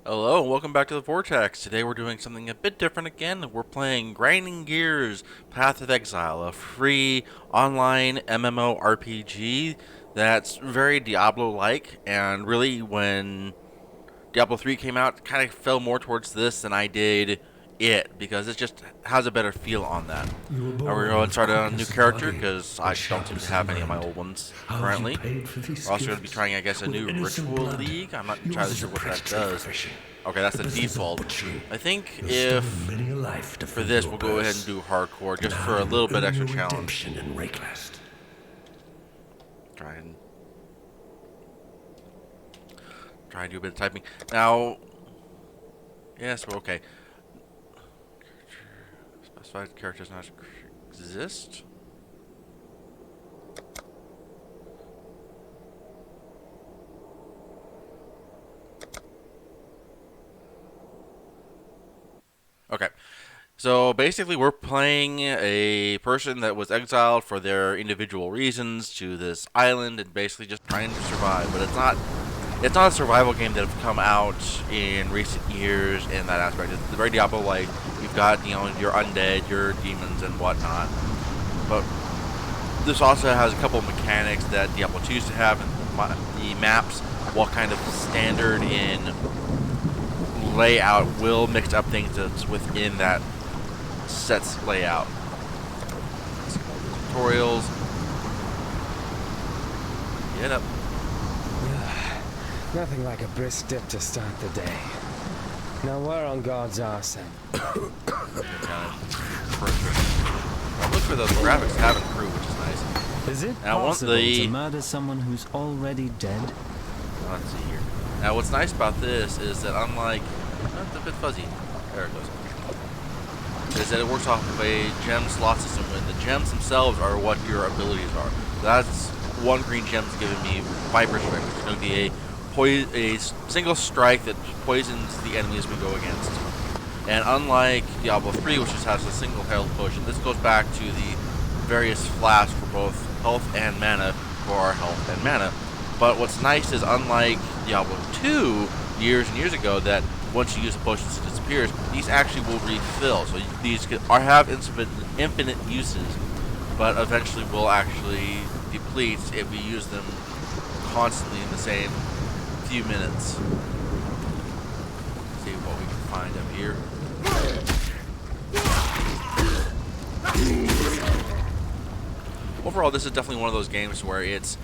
Hello, and welcome back to the Vortex. Today we're doing something a bit different again. We're playing Grinding Gears Path of Exile, a free online MMORPG that's very Diablo-like, and really when Diablo 3 came out, it kind of fell more towards this than I did it, because it just has a better feel on that. You were And we're born going to with start a new quickness of character, body, because but I don't sharp seem to as have any of my mind. old ones How have you currently. paid for these We're also going to be gifts? trying, I guess, a With new innocent Ritual blood. League. I'm not Yours entirely is a sure what that predatory does. profession. Okay, that's The the business of default. butchery. I think You've stolen if many a life to for fill this your we'll go ahead and purse. do hardcore just Now for a you little will bit earn extra your challenge. redemption in Rayclast. Try and do a bit of typing. Now, yes, we're okay. Specified characters not exist. Okay. So basically, we're playing a person that was exiled for their individual reasons to this island and basically just trying to survive. But it's not a survival game that have come out in recent years in that aspect. It's very Diablo-like. You've got your undead, your demons, and whatnot. But this also has a couple of mechanics that Diablo 2 used to have, and the maps, while kind of standard in layout, will mix up things that's within that set's layout. Tutorials. Get up. Nothing like a brisk dip to start the day. Now where on God's arse then? Kind of perfect. Look for those graphics have improved, which is nice. Is it Now, possible to murder someone who's already dead? Let's see here. Now, what's nice about this is that unlike, it's a bit fuzzy. There it goes. Is that it works off of a gem slot system, and the gems themselves are what your abilities are. That's one green gem's giving me Viper Strike, which is going to be a single strike that poisons the enemies we go against. And unlike Diablo 3, which just has a single health potion, this goes back to the various flasks for both health and mana for our health and mana. But what's nice is, unlike Diablo 2 years and years ago, that once you use the potions it disappears, these actually will refill. So these have infinite uses, but eventually will actually deplete if we use them constantly in the same few minutes. See what we can find up here. Overall, this is definitely one of those games where it's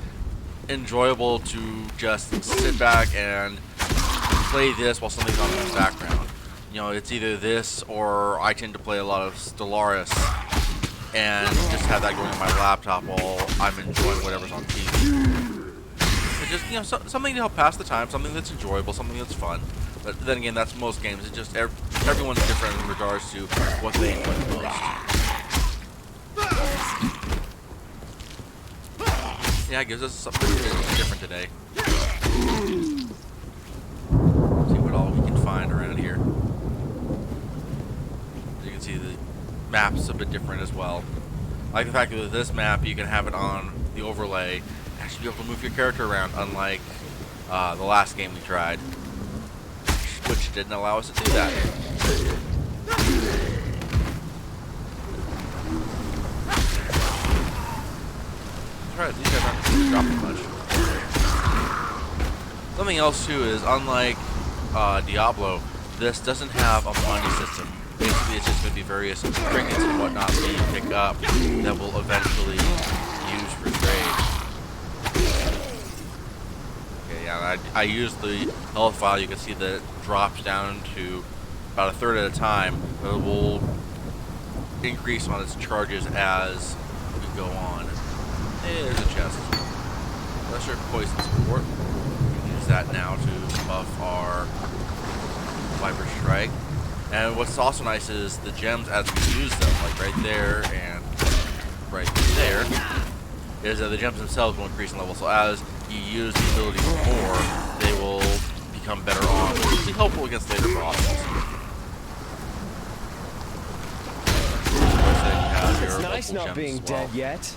enjoyable to just sit back and play this while something's on in the background. It's either this or I tend to play a lot of Stellaris and just have that going on my laptop while I'm enjoying whatever's on TV. It's just, something to help pass the time, something that's enjoyable, something that's fun. But then again, that's most games. It's just everyone's different in regards to what they enjoy the most. Yeah, it gives us something different today. See what all we can find around here. As you can see, the map's a bit different as well. I like the fact that with this map, you can have it on the overlay and actually be able to move your character around, unlike the last game we tried, which didn't allow us to do that. Right, these guys aren't really dropping much. Something else too is, unlike Diablo, this doesn't have a money system. Basically, it's just going to be various trinkets and whatnot that you pick up that will eventually use for trade. Okay, yeah, I used the health file. You can see that it drops down to about a third at a time, but it will increase on its charges as we go on. There's a chest. Lesser poison support. We can use that now to buff our Viper Strike. And what's also nice is the gems, as we use them, like right there and right there, is that the gems themselves will increase in level. So as you use the abilities more, they will become better on, which will be helpful against later bosses. Of course, then you have It's your nice multiple not gems being as well. dead yet.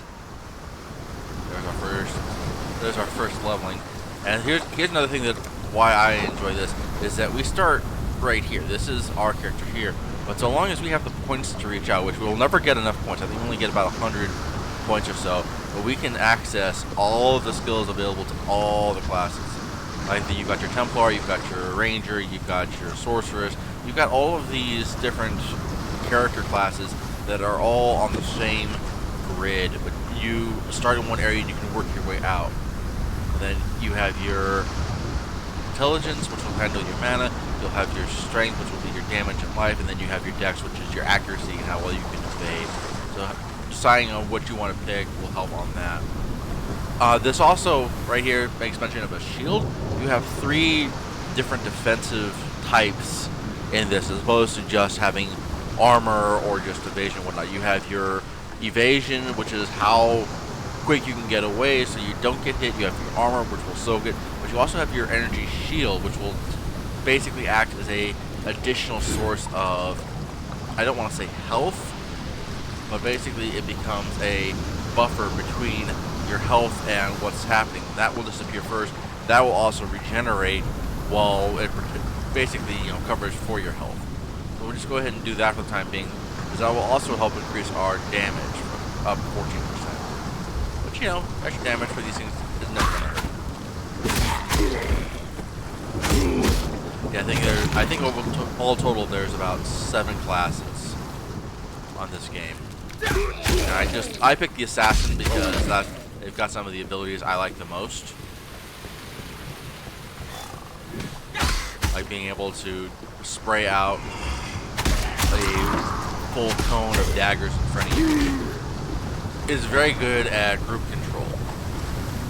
There's our first leveling. And here's another thing that why I enjoy this is that we start right here. This is our character here. But so long as we have the points to reach out, which we'll never get enough points, I think we only get about 100 points or so, but we can access all of the skills available to all the classes. Like you've got your Templar, you've got your Ranger, you've got your Sorceress, you've got all of these different character classes that are all on the same grid, but you start in one area and you can work your way out. And then you have your Intelligence, which will handle your mana, you'll have your Strength, which will be your damage and life, and then you have your Dex, which is your accuracy and how well you can evade. So deciding on what you want to pick will help on that. This also, right here, makes mention of a shield. You have 3 different defensive types in this, as opposed to just having armor or just evasion and whatnot. You have your evasion, which is how quick you can get away so you don't get hit. You have your armor, which will soak it. But you also have your energy shield, which will basically act as a additional source of, I don't want to say health, but basically it becomes a buffer between your health and what's happening. That will disappear first. That will also regenerate while it basically, covers for your health. So we'll just go ahead and do that for the time being, because that will also help increase our damage up 14%. Which, extra damage for these things is never gonna hurt. Yeah, I think all total there's about 7 classes on this game. And I picked the Assassin because they've got some of the abilities I like the most. Like being able to spray out a full cone of daggers in front of you is very good at group control.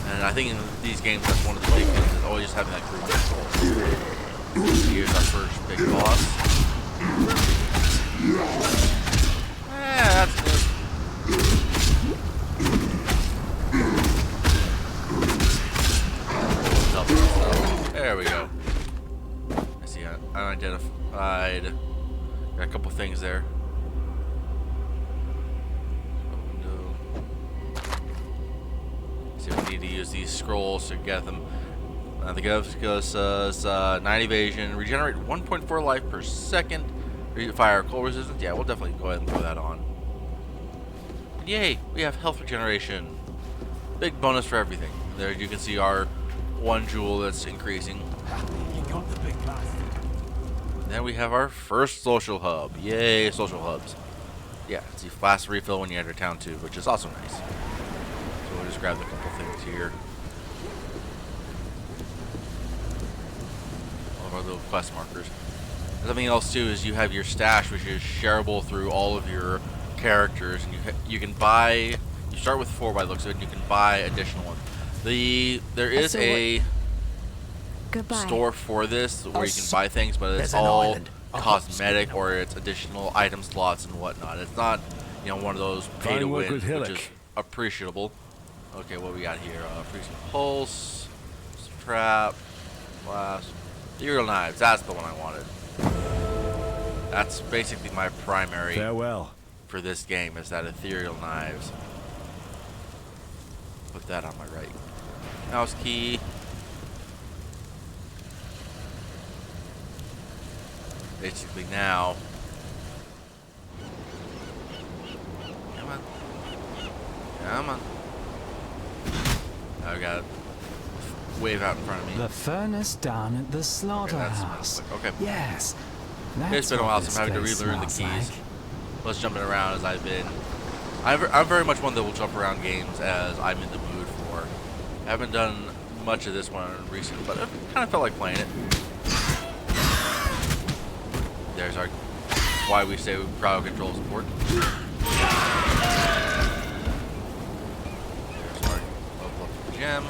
And I think in these games that's one of the big things, is always just having that group control. Here's our first big boss. That's good. There we go. I see unidentified. Got a couple things there. See, we need to use these scrolls to get them. The gift says 9 evasion, regenerate 1.4 life per second, fire cold resistance. Yeah, we'll definitely go ahead and throw that on. And yay, we have health regeneration. Big bonus for everything. There you can see our 1 jewel that's increasing. You got the big guy. Then we have our first social hub. Yay, social hubs. Yeah, see fast refill when you enter town too, which is also nice. So we'll just grab a couple things here. All of our little quest markers. And something else too is you have your stash, which is shareable through all of your characters, and you can buy. You start with 4 by the looks of it, and you can buy additional ones. There is a store for this where you can buy things, but it's all cosmetic or it's additional item slots and whatnot. It's not, one of those pay to win, which is appreciable. Okay, what we got here? Freezing pulse, trap, blast, ethereal knives. That's the one I wanted. That's basically my primary for this game, is that ethereal knives. Put that on my right mouse key. Basically now. Come on. Come on. I've got a wave out in front of me. The furnace down at the slaughterhouse. Okay. Yes. It's been a while, so I'm having to relearn the keys. Plus jumping around as I've been. I'm very much one that will jump around games as I'm in the mood for. I haven't done much of this one recently, but I kind of felt like playing it. There's our why we say crowd control is important. There's our level up gem.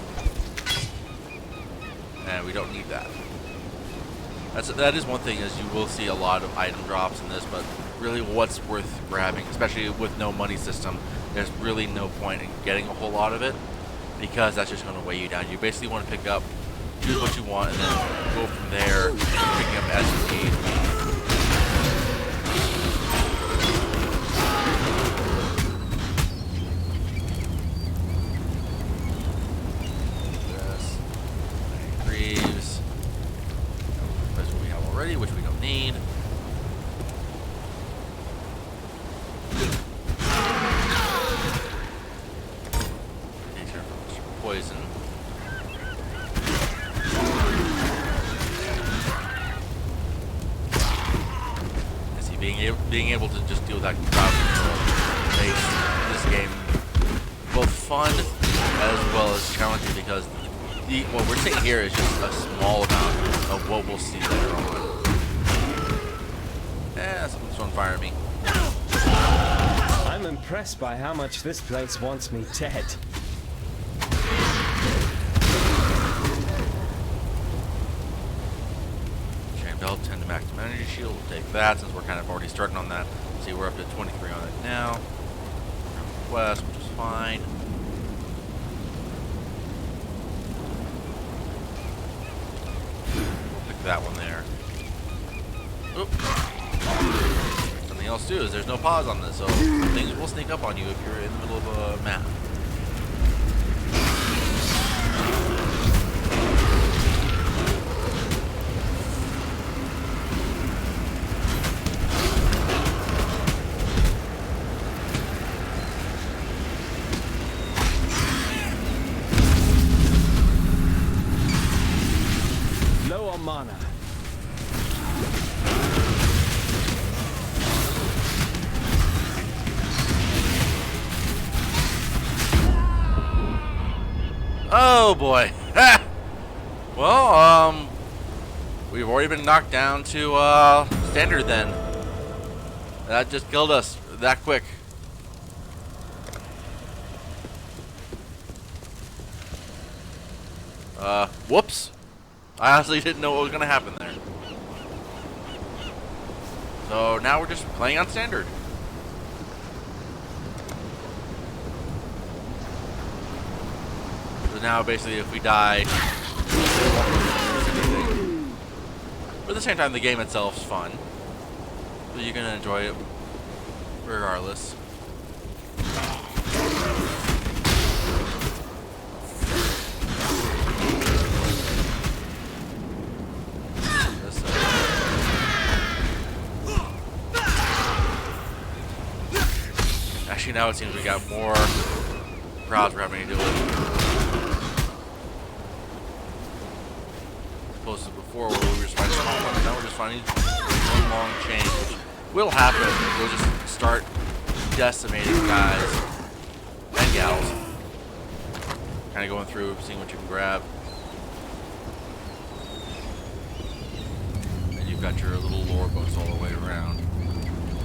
And we don't need that. That is one thing, is you will see a lot of item drops in this, but really what's worth grabbing, especially with no money system, there's really no point in getting a whole lot of it, because that's just going to weigh you down. You basically want to pick up, choose what you want, and then go from there, picking up as you need. already, which we don't need. Take care of poison. Being able to just deal with that crowd control makes this game both fun as well as challenging, because what we're seeing here is just a small amount of what we'll see later on. Something's on fire me. I'm impressed by how much this place wants me dead. Belt, 10 to maximum energy shield. We'll take that since we're kind of already starting on that. See, we're up to 23 on it now. West, which is fine. We'll pick that one there. Oop. Something else too is there's no pause on this, so things will sneak up on you if you're in the middle of a map. Mana. Oh boy. Well, we've already been knocked down to standard then. That just killed us that quick. Whoops. I honestly didn't know what was going to happen there. So now we're just playing on standard. So now basically if we die, but at the same time the game itself is fun. So you're going to enjoy it regardless. Actually, now it seems we got more crowds we're having to deal with. As opposed to before where we were just fighting small ones. Now we're just finding one long chain, which will happen. We'll just start decimating guys and gals. Kind of going through, seeing what you can grab. And you've got your little lore books all the way around.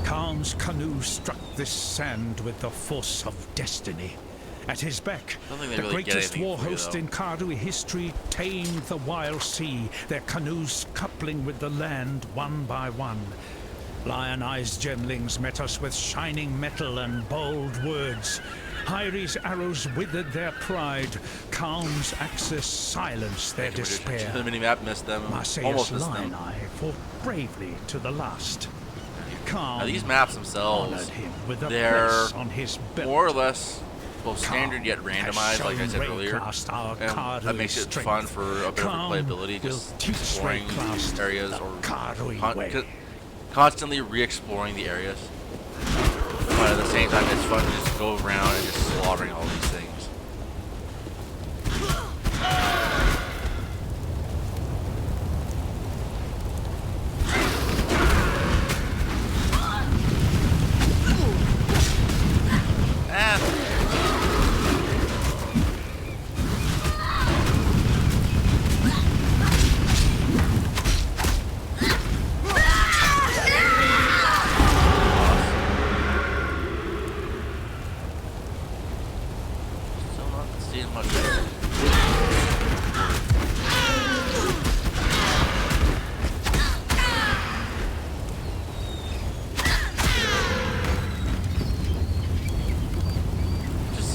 Khan's canoe struck this sand with the force of destiny. At his beck, the really greatest war host in Karui history tamed the wild sea, their canoes coupling with the land one by one. Lion-eyed gemlings met us with shining metal and bold words. Hyri's arrows withered their pride. Khan's axes silenced their despair. The mini-map missed them. Marseilles Almost missed them. fought bravely to the last. Now these maps themselves, him with a they're press on his belt. more or less both standard yet randomized, like I said earlier, and that makes it fun for a bit of replayability, just exploring areas or constantly re-exploring the areas. But at the same time, it's fun to just go around and just slaughtering all these things.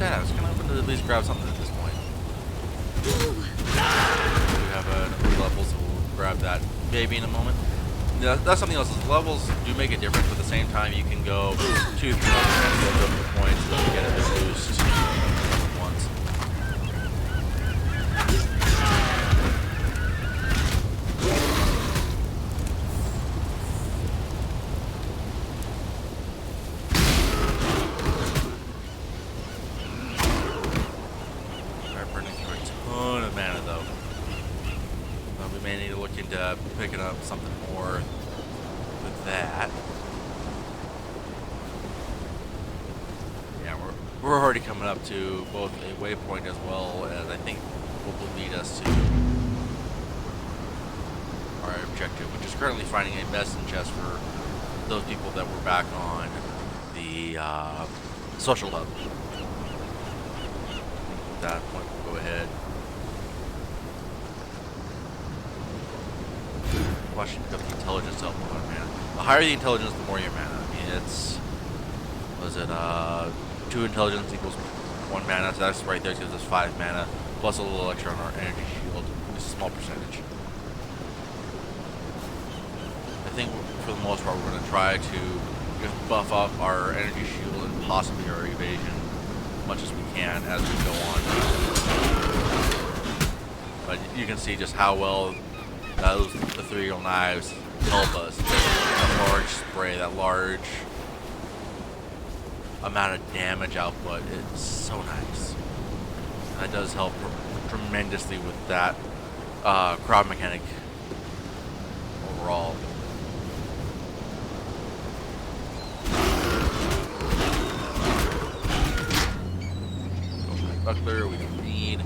I was kind of hoping to at least grab something at this point. We have another level, so we'll grab that maybe in a moment. Yeah, that's something else. Is levels do make a difference, but at the same time, you can go 2-3 and build up the points so you get a bit boost once. into picking up something more with that. Yeah, we're already coming up to both a waypoint as well as I think what will lead us to our objective, which is currently finding a medicine chest for those people that were back on the social hub. At that point, we'll go ahead. Question pick up the intelligence up 1 mana. The higher the intelligence, the more your mana. I mean, it's was it 2 intelligence equals 1 mana, so that's right there gives us 5 mana plus a little extra on our energy shield. It's a small percentage. I think for the most part we're going to try to just buff up our energy shield and possibly our evasion as much as we can as we go on. But you can see just how well those ethereal knives help us. That large spray, that large amount of damage output, it's so nice. And that does help tremendously with that crowd mechanic overall. Buckler, we can read.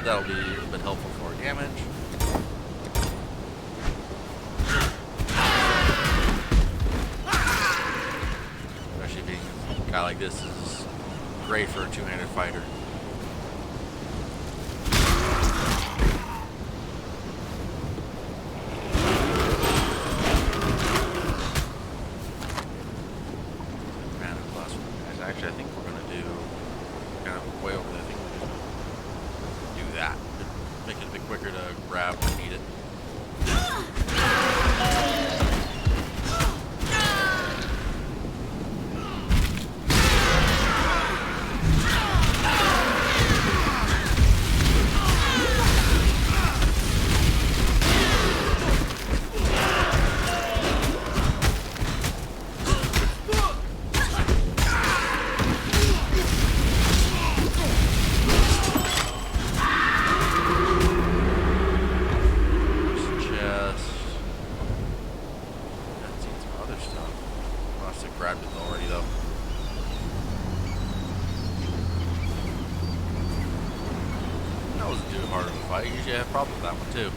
That'll be a bit helpful for damage. Especially being a guy like this is great for a two-handed fighter. Actually, I think we're gonna do kind of way over there. I think we're gonna do that. Make it a bit quicker to grab when we need it. Usually I have problems with that one too.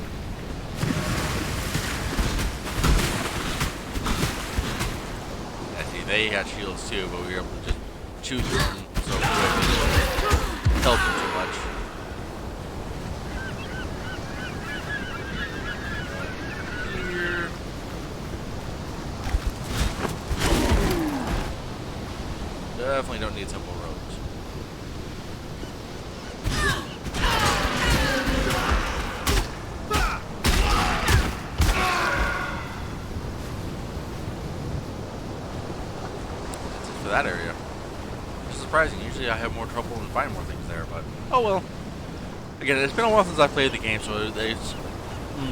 Yeah, see, they had shields too, but we were able to just shoot them so quick and help them too much. Here. Definitely don't need simple roads. That area, which is surprising. Usually I have more trouble and find more things there, but oh well. Again, it's been a while since I played the game, so they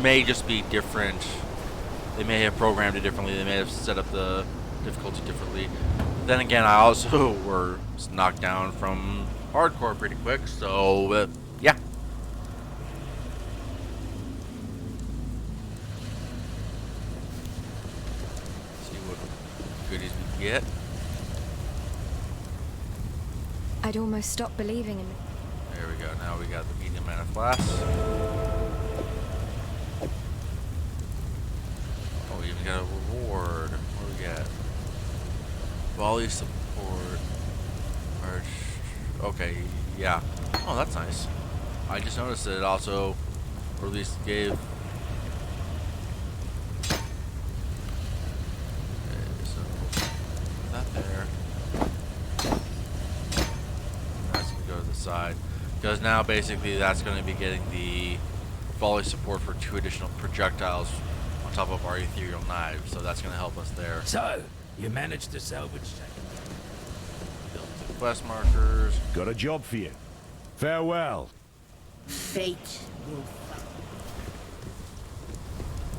may just be different. They may have programmed it differently. They may have set up the difficulty differently. Then again, I also were knocked down from hardcore pretty quick, so yeah. Let's see what goodies we can get. I'd almost stopped believing in it. There we go. Now we got the medium mana flask. Oh, we even got a reward. What do we got? Volley support. Okay, yeah. Oh, that's nice. I just noticed that it also, or at least gave. Okay, so put that there. Side, because now basically that's going to be getting the volley support for 2 additional projectiles on top of our ethereal knives, so that's going to help us there. So, you managed to salvage Quest markers. Got a job for you. Farewell. Fate will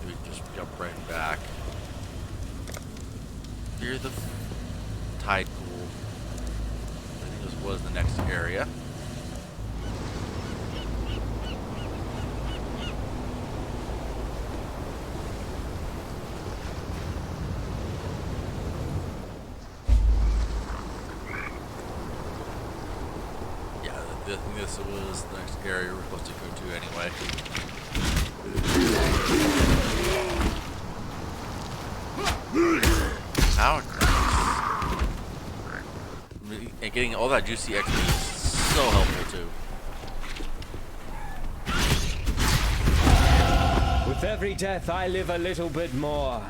We can just jump right back. Near the tide pool. I think this was the next area. Yeah, I think this was the next area we're supposed to go to anyway. How nice. And getting all that juicy XP is so helpful too. With every death, I live a little bit more.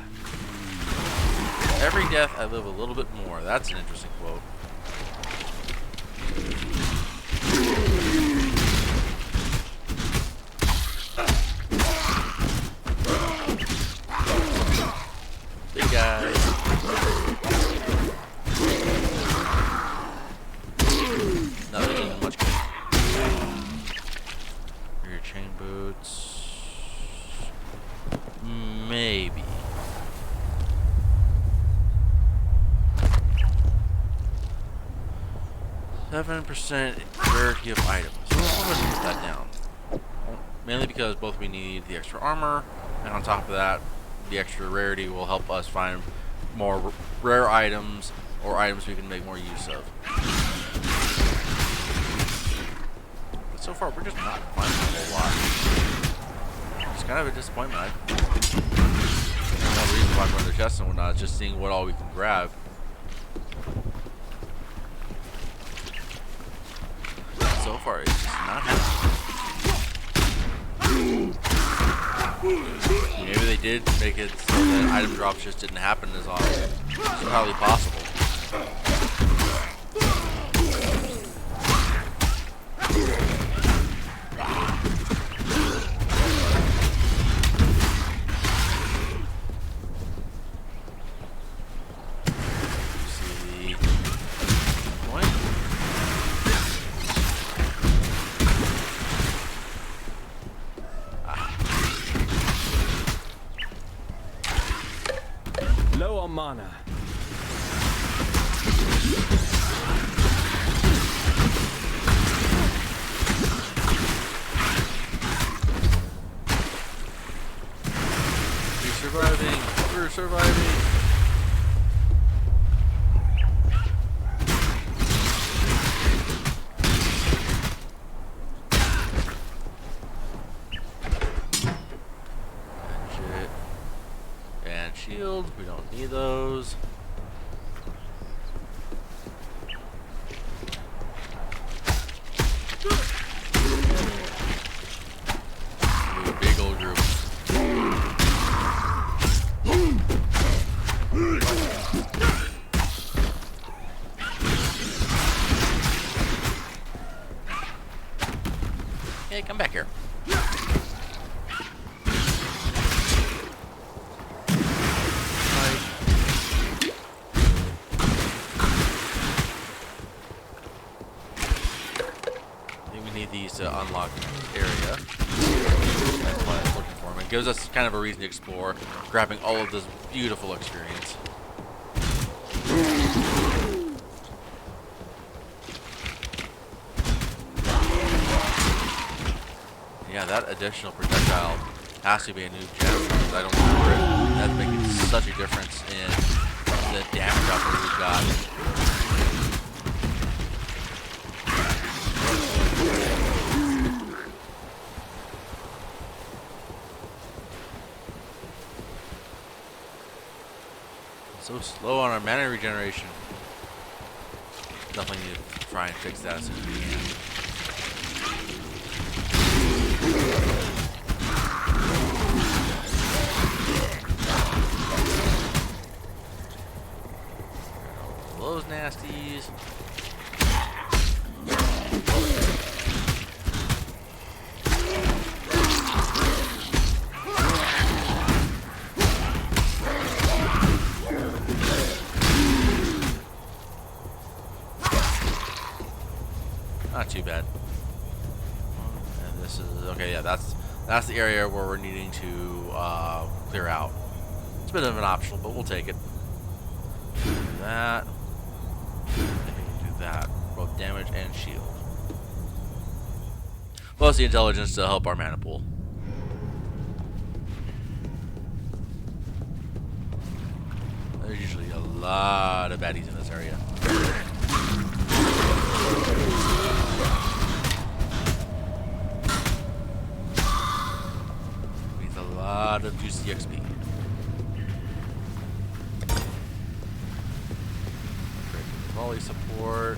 Every death I live a little bit more. That's an interesting quote. Big guys. Nothing even much good. Your chain boots. Maybe. %, rarity of items. I'm going to put that down. Mainly because both we need the extra armor, and on top of that, the extra rarity will help us find more rare items or items we can make more use of. But so far, we're just not finding a whole lot. It's kind of a disappointment. I don't know the reason why I'm going to the chests and whatnot. It's just seeing what all we can grab. So far, it's just not happening. Maybe they did make it so that item drops just didn't happen as often. It's entirely possible. See the point? Low on mana. We're surviving. We're surviving. Shit. And shield. We don't need those. Ooh, big old group. Hey, come back here. I think we need these to unlock the next area. That's what I was looking for. It gives us kind of a reason to explore, grabbing all of this beautiful experience. Yeah, that additional projectile has to be a new gem because I don't remember it. That's making such a difference in the damage output we've got. So slow on our mana regeneration. Definitely need to try and fix that as soon as we can. Those nasties. Not too bad. This is okay. Yeah, that's the area where we're needing to clear out. It's a bit of an optional, but we'll take it. Do that. Do that. Both damage and shield. Plus the intelligence to help our mana pool. There's usually a lot of baddies in this area. Needs a lot of juicy XP. Volley support.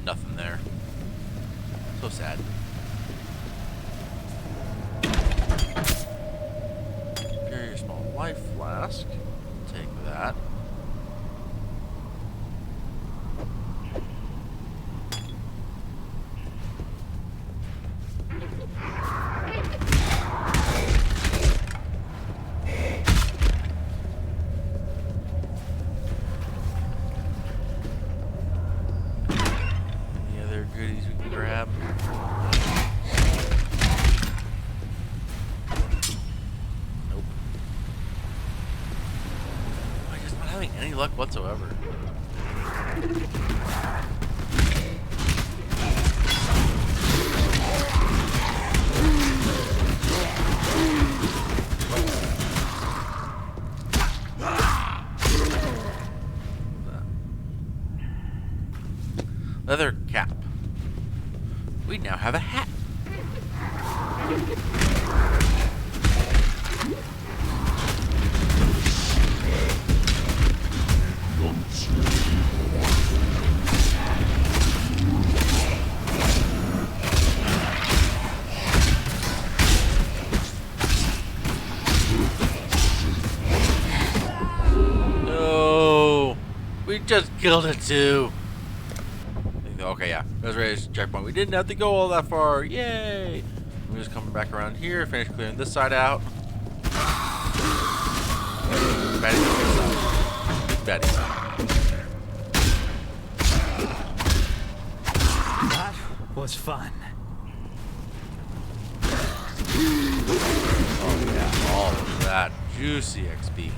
Nothing there. So sad. Superior small life flask. Take that. Goodies we can grab. Nope. I'm just not having any luck whatsoever. Leather cap. We now have a hat. No, we just killed it too. Okay, yeah. Resurrected checkpoint. We didn't have to go all that far. Yay! We're just coming back around here, finish clearing this side out. Baddies on this side. Baddies. That was fun. Oh yeah, all of that juicy XP.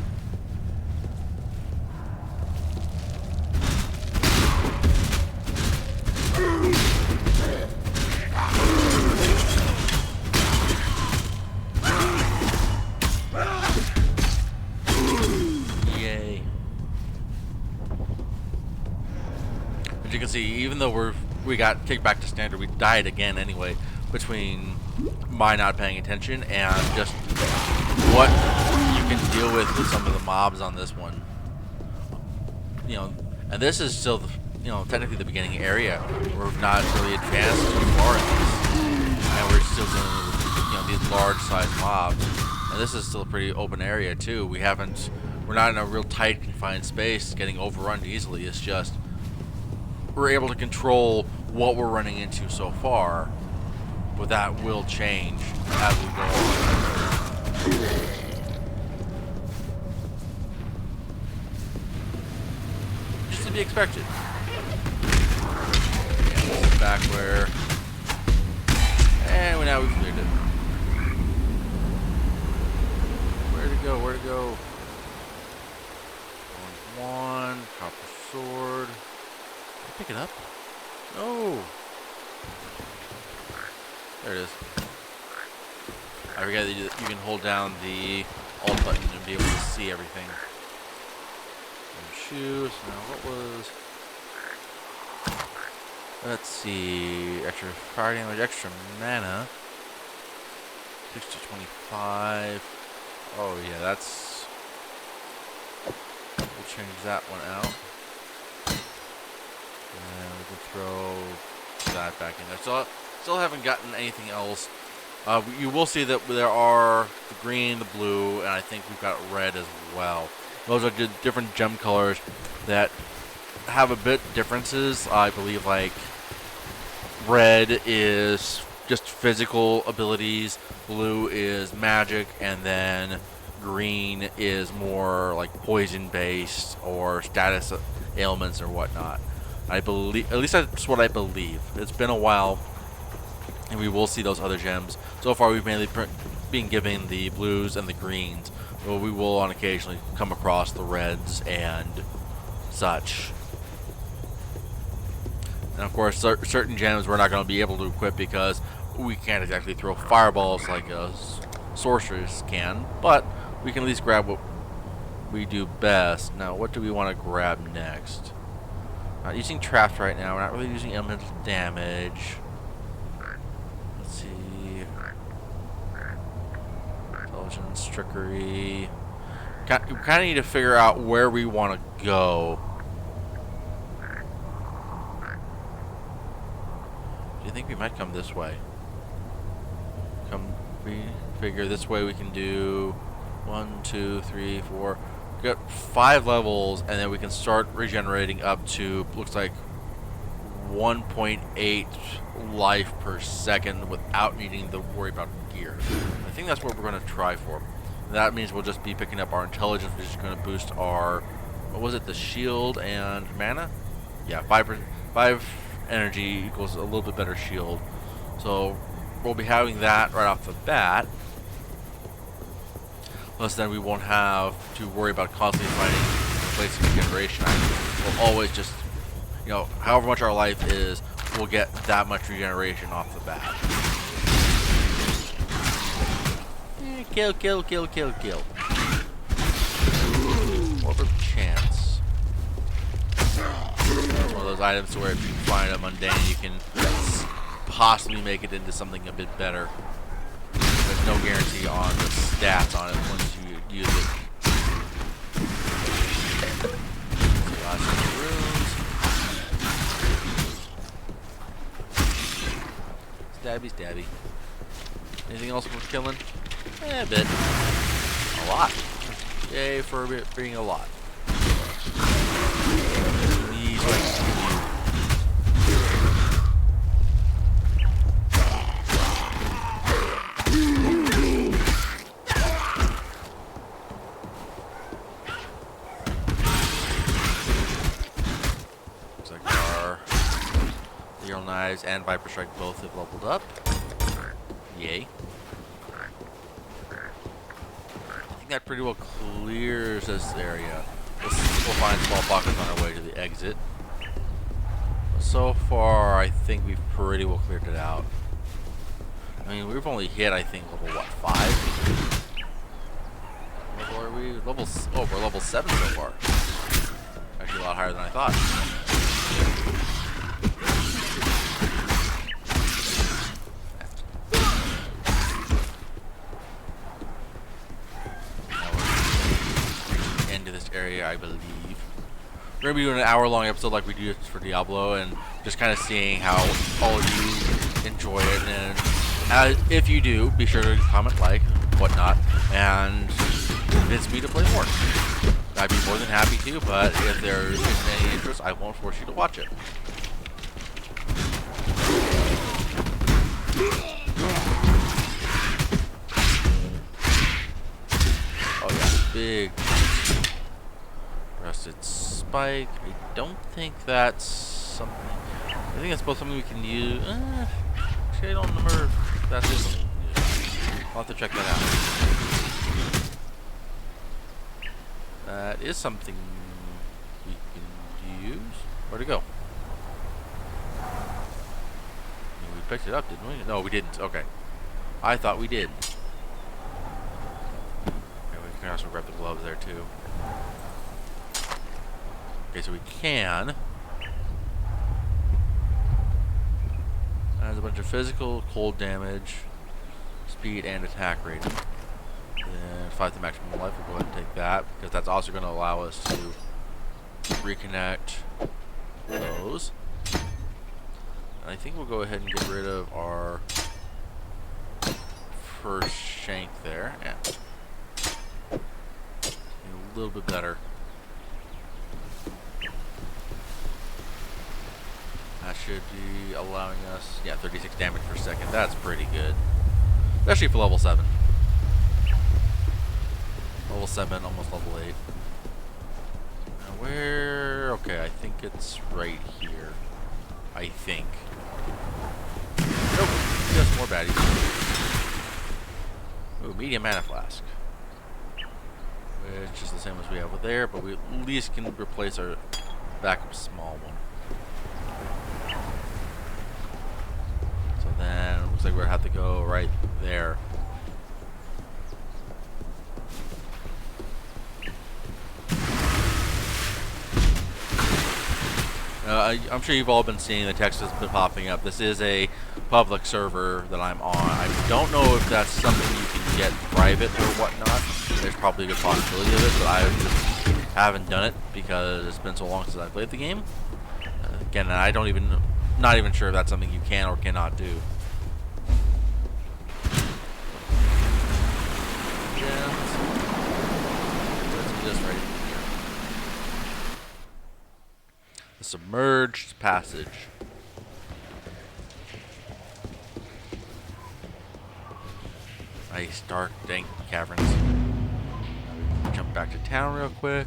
Yay. As you can see, even though we got kicked back to standard, we died again anyway, between my not paying attention and just what you can deal with some of the mobs on this one. You know, and this is still the, you know, technically the beginning area. We're not really advanced too far in this, and we're still dealing with, you know, these large size mobs. And this is still a pretty open area too. We're not in a real tight confined space getting overrun easily. It's just we're able to control what we're running into so far, but that will change as we go on. Just to be expected. Yeah, this is back where, and now we've cleared it. Where to go? Where to go? One copper sword. Did I pick it up? No. There it is. I forget that you can hold down the alt button to be able to see everything. Shoes. Now what was? Let's see. Extra fire damage, extra mana. 6 to 25. Oh yeah, that's. We'll change that one out. And we can throw that back in there. Still haven't gotten anything else. You will see that there are the green, the blue, and I think we've got red as well. Those are different gem colors that have a bit differences. I believe like red is just physical abilities, blue is magic, and then green is more like poison based or status ailments or whatnot. I believe, at least that's what I believe. It's been a while, and we will see those other gems. So far, we've mainly been given the blues and the greens, but we will on occasionally come across the reds and such. And of course, certain gems we're not going to be able to equip because we can't exactly throw fireballs like a sorceress can, but we can at least grab what we do best. Now, what do we want to grab next? Not using traps right now. We're not really using elemental damage. Let's see. Intelligence, trickery. We kind of need to figure out where we want to go. Do you think we might come this way? We figure this way we can do 1, 2, 3, 4. We got 5 levels, and then we can start regenerating up to, looks like 1.8 life per second without needing to worry about gear. I think that's what we're going to try for. That means we'll just be picking up our intelligence, which is going to boost our, what was it, the shield and mana? Yeah, 5 energy equals a little bit better shield. So we'll be having that right off the bat. Plus then we won't have to worry about constantly finding replacing regeneration items. We'll always just, you know, however much our life is, we'll get that much regeneration off the bat. Kill, kill, kill, kill, kill. What a chance. It's one of those items where if you find a mundane, you can possibly make it into something a bit better. There's no guarantee on the stats on it once you use it. Last runes. Stabby, stabby. Anything else worth killing? A bit. A lot. Yay for a bit being a lot. These ones. Looks like our Eagle Knives and Viper Strike both have leveled up. Yay. I think that pretty well clears this area. We'll find small pockets on our way to the exit. But so far, I think we've pretty well cleared it out. I mean, we've only hit, I think, level, what, 5? What level are we? Oh, we're level 7 so far. Actually, a lot higher than I thought. Area, I believe. We're gonna be doing an hour-long episode like we do for Diablo, and just kind of seeing how all of you enjoy it. And if you do, be sure to comment, like, whatnot, and convince me to play more. I'd be more than happy to, but if there isn't any interest, I won't force you to watch it. Oh yeah, big Rusted Spike. I don't think that's something. I think that's both something we can use. Actually, I don't remember if that is something we can use. I'll have to check that out. That is something we can use. Where'd it go? We picked it up, didn't we? No, we didn't. Okay. I thought we did. Okay, we can also grab the gloves there too. Okay, so we can. Has a bunch of physical, cold damage, speed, and attack rating. Then 5 to maximum life. We'll go ahead and take that because that's also going to allow us to reconnect those. And I think we'll go ahead and get rid of our first shank there. Yeah. A little bit better. That should be allowing us, yeah, 36 damage per second. That's pretty good. Especially for level 7. Level 7, almost level 8. Where? Okay, I think it's right here. I think. Nope. Just more baddies. Ooh, medium mana flask. Which is the same as we have with there, but we at least can replace our backup small one. So then it looks like we're gonna have to go right there. I'm sure you've all been seeing the text that's been popping up. This is a public server that I'm on. I don't know if that's something you can get private or whatnot. There's probably a good possibility of it, but I just haven't done it because it's been so long since I played the game. Again, not even sure if that's something you can or cannot do. Yeah, let's do this right here. The submerged passage. Nice, dark, dank caverns. Jump back to town real quick.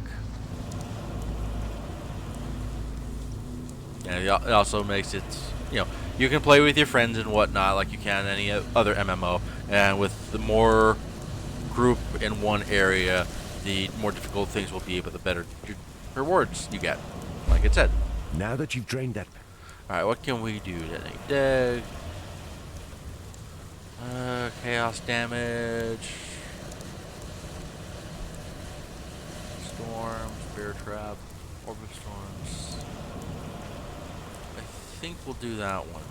And it also makes it, you can play with your friends and whatnot like you can any other MMO. And with the more group in one area, the more difficult things will be, but the better rewards you get, like it said. Now that you've drained that... Alright, what can we do? Detonate chaos damage. Storm, bear trap, orb of storms. I think we'll do that one.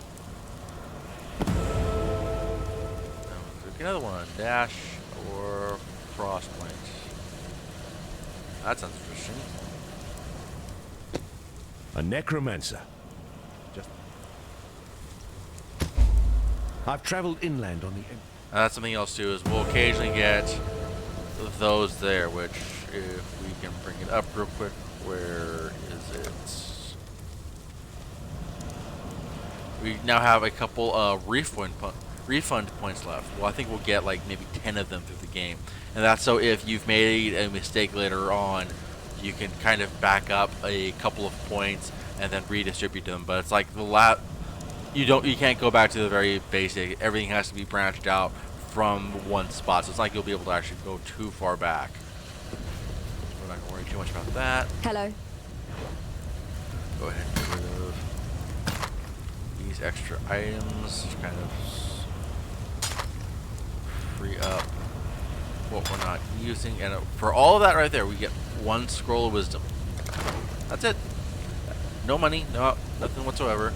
Now we'll do another one, dash or frostbite. That sounds interesting. A necromancer. I've traveled inland on the... That's something else too, is we'll occasionally get those there, which if we can bring it up real quick, where is it? We now have a couple of refund points left. Well, I think we'll get like maybe 10 of them through the game. And that's so if you've made a mistake later on, you can kind of back up a couple of points and then redistribute them. But it's like you can't go back to the very basic. Everything has to be branched out from one spot. So it's like you'll be able to actually go too far back. We're not gonna worry too much about that. Hello. Go ahead and get rid of these extra items. Kind of free up what we're not using. And for all of that right there, we get one scroll of wisdom. That's it. No money, no nothing whatsoever.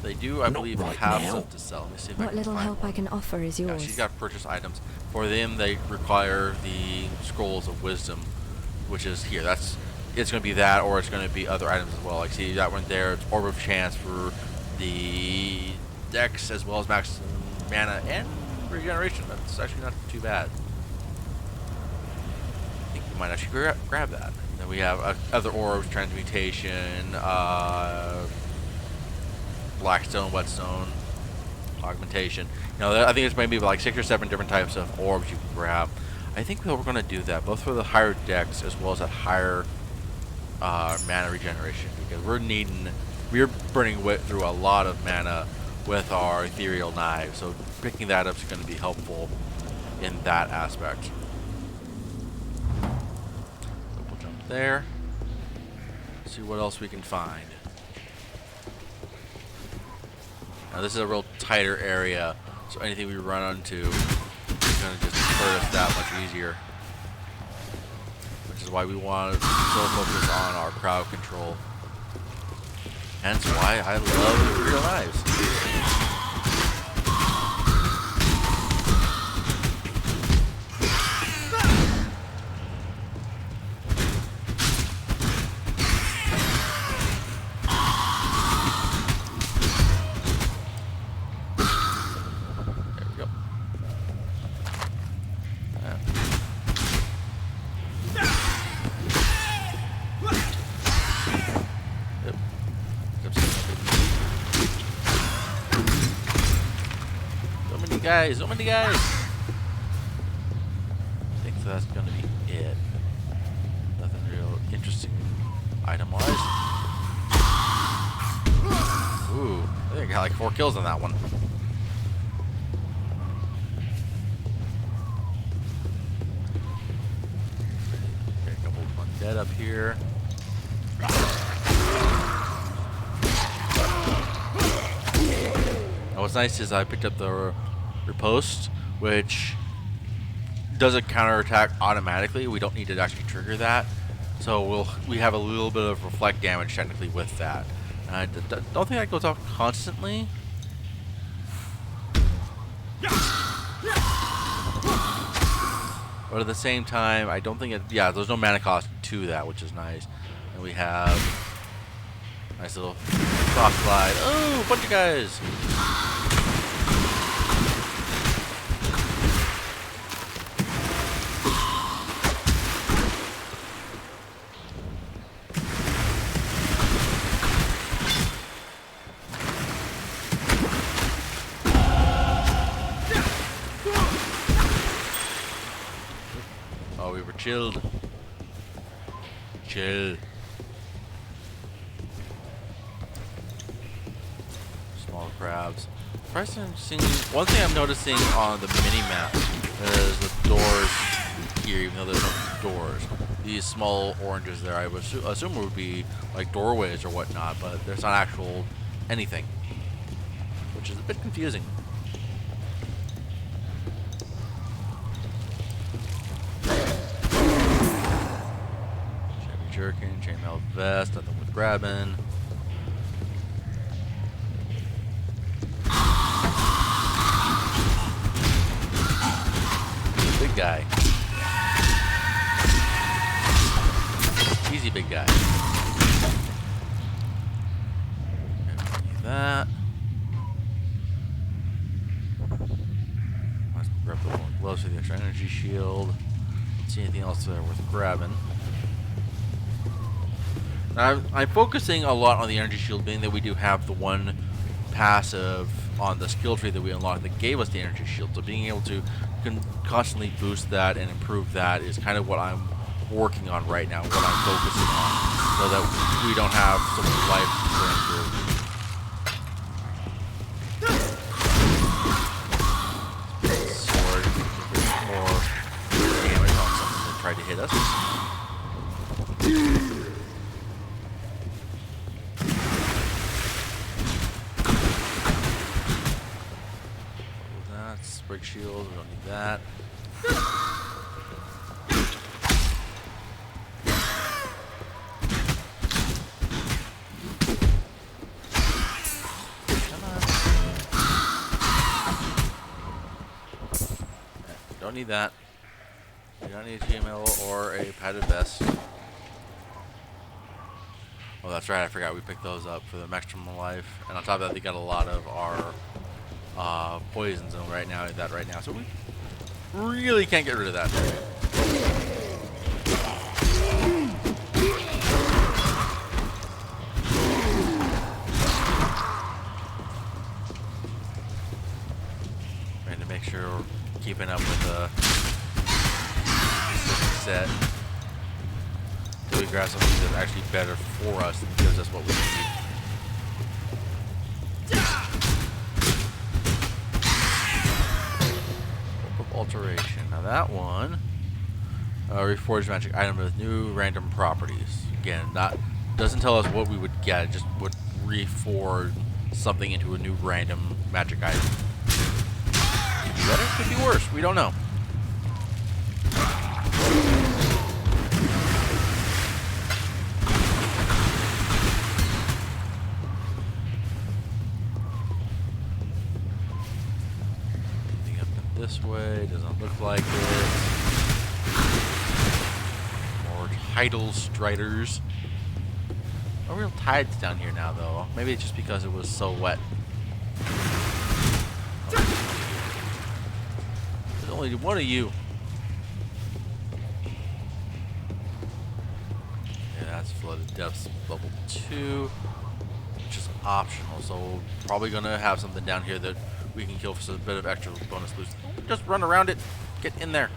They do, I believe, have stuff to sell. Let me see if I What can little find help one. I can offer is Yeah, yours. she's got purchase items. For them, they require the scrolls of wisdom, which is here. It's going to be that, or it's going to be other items as well. Like, see that one there. It's orb of chance for the dex, as well as max mana and regeneration. That's actually not too bad. I think we might actually grab that. And then we have other orbs, transmutation, blackstone, whetstone, augmentation. I think there's maybe like 6 or 7 different types of orbs you can grab. I think we're going to do that both for the higher dex as well as that higher mana regeneration, because we're burning through a lot of mana with our ethereal knives. So picking that up is going to be helpful in that aspect. So we'll jump there. See what else we can find. Now this is a real tighter area, so anything we run into is going to just hurt us that much easier. Which is why we want to so focus on our crowd control. Hence why I love real knives. So many guys. I think that's gonna be it. Nothing real interesting Itemized. Ooh, I think I got like 4 kills on that one. Okay, a couple of undead up here. Now what's nice is I picked up the riposte, which does a counterattack automatically. We don't need to actually trigger that. So we have a little bit of reflect damage technically with that. I don't think that goes off constantly. But at the same time, I don't think it... Yeah, there's no mana cost to that, which is nice. And we have... Nice little cross slide. Oh, a bunch of guys! Oh, we were chilled. Chill. Small crabs. One thing I'm noticing on the mini-map is the doors here, even though there's no doors. These small oranges there, I would assume would be like doorways or whatnot, but there's not actual anything, which is a bit confusing. Jerkin, chainmail vest, nothing with grabbing. Big guy. Easy big guy. That. Let's grab the one gloves for the extra energy shield. See anything else there worth grabbing. I'm focusing a lot on the energy shield, being that we do have the one passive on the skill tree that we unlocked that gave us the energy shield. So being able to constantly boost that and improve that is kind of what I'm working on right now, what I'm focusing on, so that we don't have so much life burn through. Sword, more damage on something that tried to hit us. Sprig shield, we don't need that. Come on. Don't need that. We don't need a GML or a padded vest. Oh, that's right, I forgot we picked those up for the extra life. And on top of that, they got a lot of our poison zone right now, so we really can't get rid of that. Trying to make sure we're keeping up with the set. So we grab something that's actually better for us and gives us what we need. Alteration. Now that one, reforged magic item with new random properties. Again, that doesn't tell us what we would get, it just would reforge something into a new random magic item. Could be better, could be worse, we don't know. This way, doesn't look like it. More tidal striders. No real tides down here now, though. Maybe it's just because it was so wet. There's only one of you. Yeah, that's flooded depths level 2, which is optional. So we're probably gonna have something down here that we can kill for a bit of extra bonus boost. Just run around it. Get in there.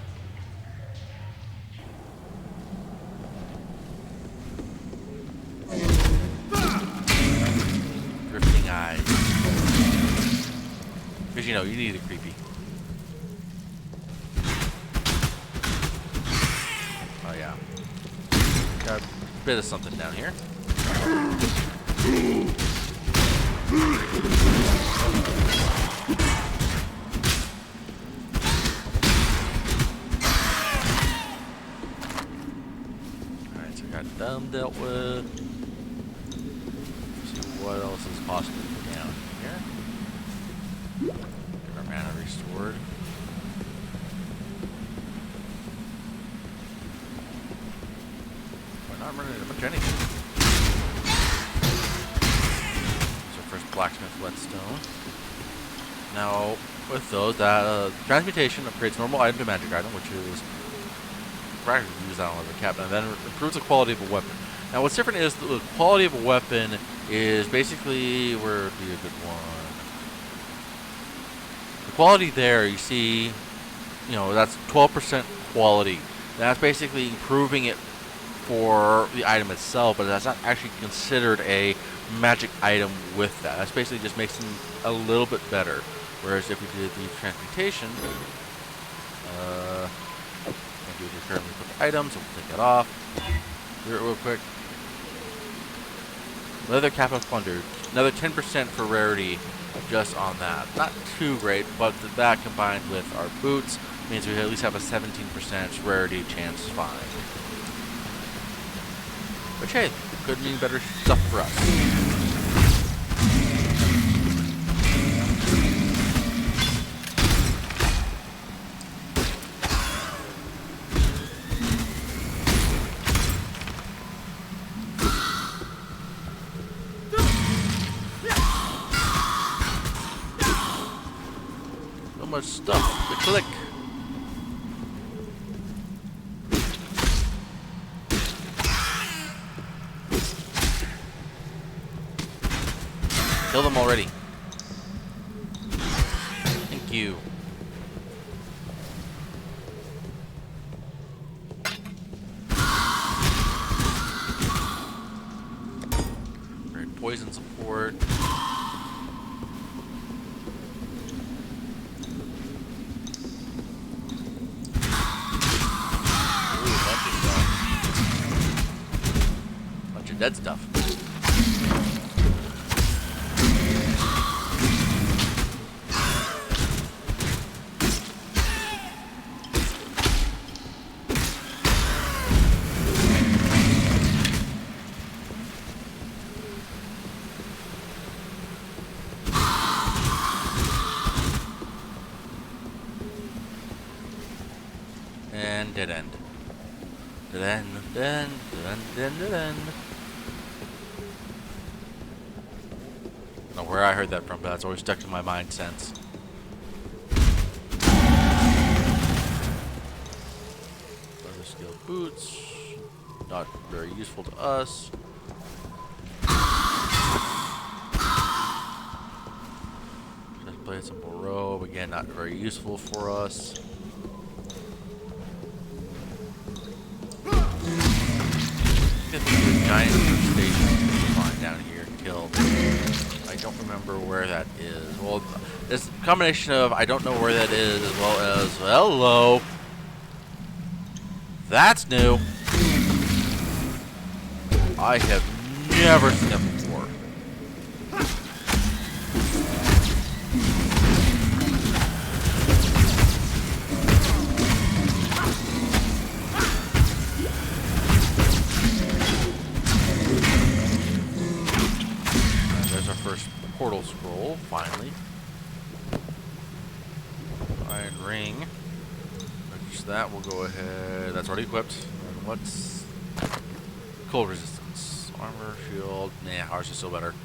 Because, you know, you need a creepy. Oh, yeah. Got a bit of something down here. Alright, so I got them dealt with. Let's see what else is possible down here. Get our mana restored. We're not running into much of anything. So first blacksmith whetstone. Now with those, that transmutation upgrades normal item to magic item, which is practically used on a cap, and then improves the quality of a weapon. Now what's different is the quality of a weapon is basically, where would be a good one? The quality there, you see, you know, that's 12% quality. That's basically improving it for the item itself, but that's not actually considered a magic item with that. That's basically just makes them a little bit better. Whereas if we did the transmutation, can't do the currently put the items, so we'll take that off. Do it real quick. Leather cap of plunder, another 10% for rarity just on that. Not too great, but that combined with our boots means we at least have a 17% rarity chance to find. Which, hey, could mean better stuff for us. So much stuff to click. Kill them already. Thank you. Great poison support. Ooh, bunch of stuff. Bunch of dead stuff. And dead end. Dead end, dead end, dead end, dead end, dead end. I don't know where I heard that from, but that's always stuck in my mind since. Leather steel boots. Not very useful to us. Just played some robe. Again, not very useful for us. There's a giant station to find down here and kill. I don't remember where that is. Well, it's a combination of I don't know where that is as well as hello. That's new. I have never seen that before. First portal scroll, finally. Iron ring. Purchase that, we'll go ahead. That's already equipped. And what's cold resistance? Armor, shield. Nah, ours is still better.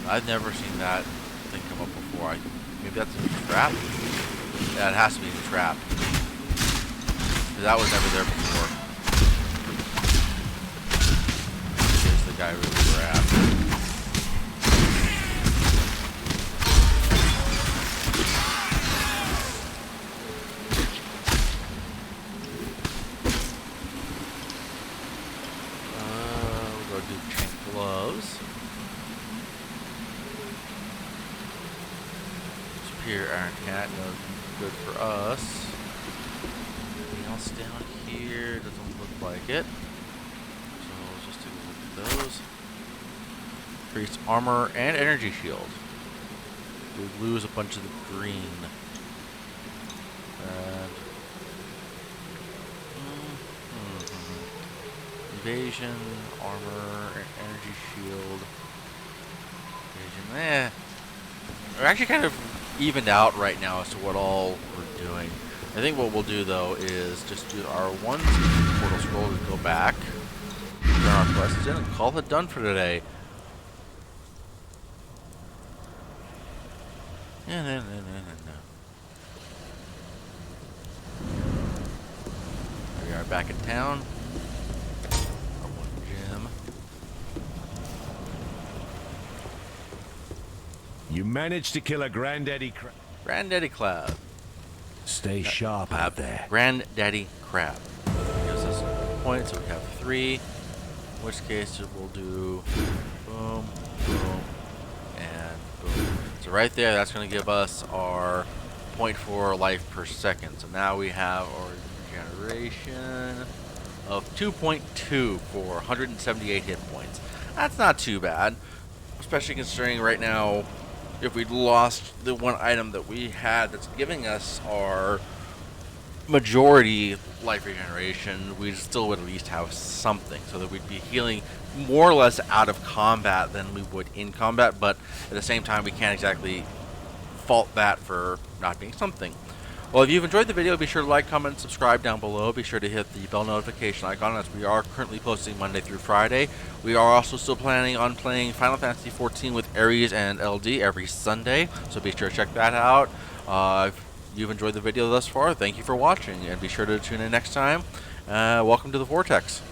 I've never seen that thing come up before. Maybe that's a trap? Yeah, it has to be a trap. That was never there before. The guy really grabbed. We'll go do tank gloves. here, Iron Cat. No good for us. Anything else down here? Doesn't look like it. So we'll just take a look at those. Increased armor and energy shield. We lose a bunch of the green. And evasion, armor, energy shield. Evasion, we're actually kind of evened out right now as to what all we're doing. I think what we'll do though is just do our one portal scroll to go back, turn our quests in, and call it done for today. No. We are back in town. Our one gem. You managed to kill a Granddaddy Crab. Granddaddy Crab. Stay sharp out there. Granddaddy Crab. Gives us points, so we have 3. In which case we'll do boom, boom, and boom. So right there, that's going to give us our 0.4 life per second. So now we have our regeneration of 2.2 for 178 hit points. That's not too bad, especially considering right now, if we'd lost the one item that we had that's giving us our majority life regeneration, we still would at least have something, so that we'd be healing more or less out of combat than we would in combat, but at the same time we can't exactly fault that for not being something. Well, if you've enjoyed the video, be sure to like, comment, and subscribe down below. Be sure to hit the bell notification icon, as we are currently posting Monday through Friday. We are also still planning on playing Final Fantasy XIV with Ares and LD every Sunday, so be sure to check that out. If you've enjoyed the video thus far, thank you for watching, and be sure to tune in next time. Welcome to the Vortex.